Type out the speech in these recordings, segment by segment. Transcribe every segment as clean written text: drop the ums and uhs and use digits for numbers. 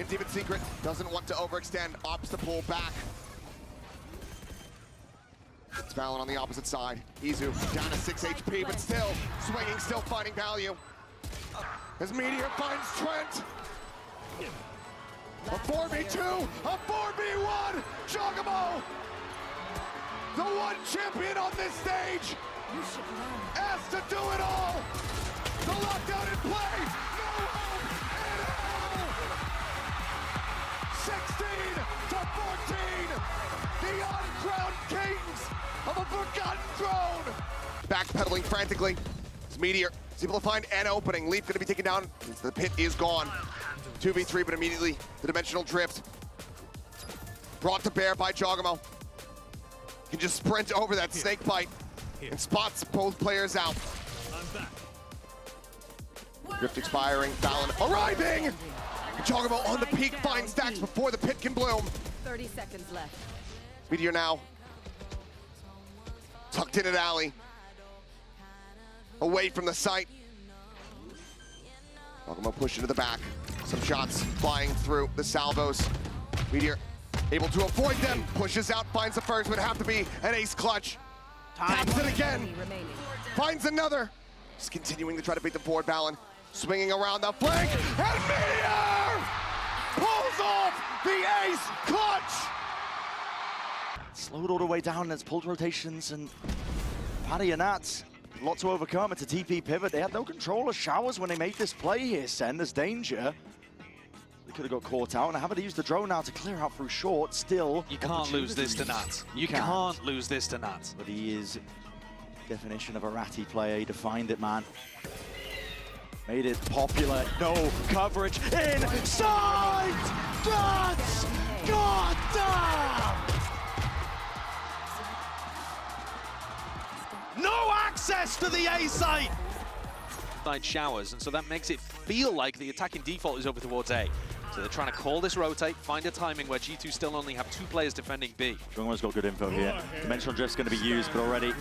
Demon Secret doesn't want to overextend, opts to pull back. It's Valen on the opposite side. Izu down to 6 HP, but still swinging, still finding value. As Meteor finds Trent. A 4v2, a 4v1, Jogamo! The one champion on this stage! Asked to do it all! The lockdown in play! No hope in hell! 16 to 14! The uncrowned kings of a forgotten throne! Backpedaling frantically. As Meteor is able to find an opening. Leaf gonna be taken down. The pit is gone. 2v3, but immediately the dimensional drift brought to bear by Jogamo. Can just sprint over that snake bite and spots both players out. Drift expiring, Valen arriving! Jogamo on the peak finds stacks before the pit can bloom. 30 seconds left. Meteor now tucked in an alley, away from the site. Jogamo pushed into the back. Some shots flying through the salvos. Meteor able to avoid them, pushes out, finds the first, would have to be an ace clutch. Taps it again, finds another. Just continuing to try to beat the forward Valen. Swinging around the flank, and Meteor pulls off the ace clutch! Slowed all the way down, there's pulled rotations, and Paddy and Nats, a lot to overcome. It's a TP pivot. They had no control of showers when they made this play here, Sen. There's danger. They could have got caught out, and having to use the drone now to clear out through short, still. You can't lose this to Nats. You can't lose this to Nats. But he is definition of a ratty player. He defined it, man. Made it popular. No coverage inside! Nats! God damn! No access to the A site! Showers, and so that makes it feel like the attacking default is over towards A. So they're trying to call this rotate, find a timing where G2 still only have 2 players defending B. Jungwon's got good info here. Dimensional Drift's going to be used, but already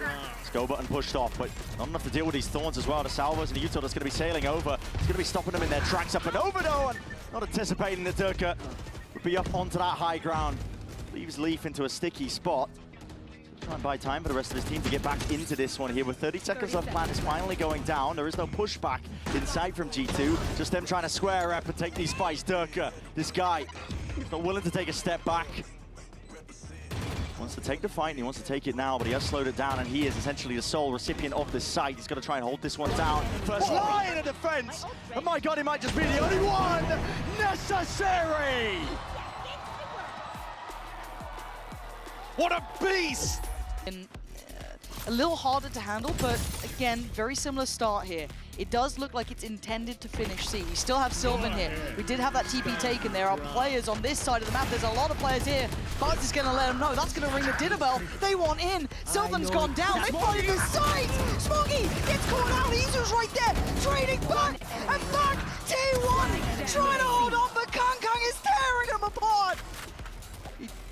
go button pushed off, but not enough to deal with these thorns as well. The salvos and the Utah that's going to be sailing over. It's going to be stopping them in their tracks up and over though, and not anticipating that Durka would be up onto that high ground. Leaves Leaf into a sticky spot. Try and buy time for the rest of his team to get back into this one here. With 30 seconds left, plan is finally going down. There is no pushback in sight from G2. Just them trying to square up and take these fights. Durka, this guy, not willing to take a step back. Wants to take the fight and he wants to take it now, but he has slowed it down and he is essentially the sole recipient of this site. He's got to try and hold this one down. First line of defense. Oh my God, he might just be the only one necessary. What a beast! And, a little harder to handle, but again, very similar start here. It does look like it's intended to finish C. We still have Sylvan here. We did have that TP taken. There are players on this side of the map. There's a lot of players here. Buzz is going to let them know. That's going to ring the dinner bell. They want in. Sylvan's gone down. They find the side. Smoggy gets caught out. Izu's right there. Trading back and back. T1 trying to hold on, but Kang is tearing them apart.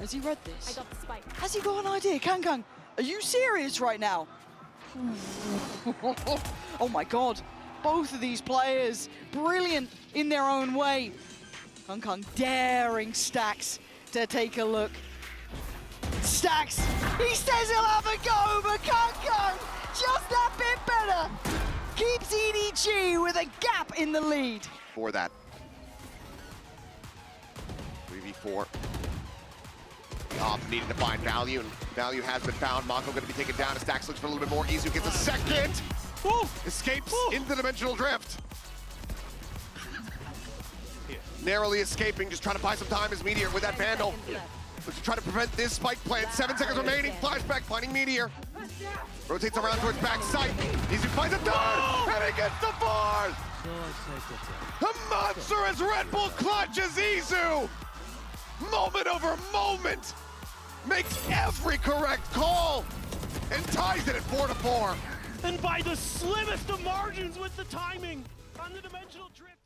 Has he read this? I got the spike. Has he got an idea? Kang, are you serious right now? Oh my God. Both of these players, brilliant in their own way. Kang daring Stax to take a look. Stax, he says he'll have a go, but Kang, just that bit better. Keeps EDG with a gap in the lead. For that. 3v4. Needing to find value, and value has been found. Mako going to be taken down. Stax looks for a little bit more. Izu gets a second. Woo! Escapes into the dimensional drift. Narrowly escaping, just trying to buy some time as Meteor with that Vandal. Looks to try to prevent this spike plant. 7 seconds remaining. Flashback finding Meteor. Rotates around towards back sight. Izu finds a third, and he gets the fourth. The monstrous Red Bull clutches Izu. Moment over moment. Makes every correct call and ties it at 4-4. And by the slimmest of margins with the timing on the dimensional drift.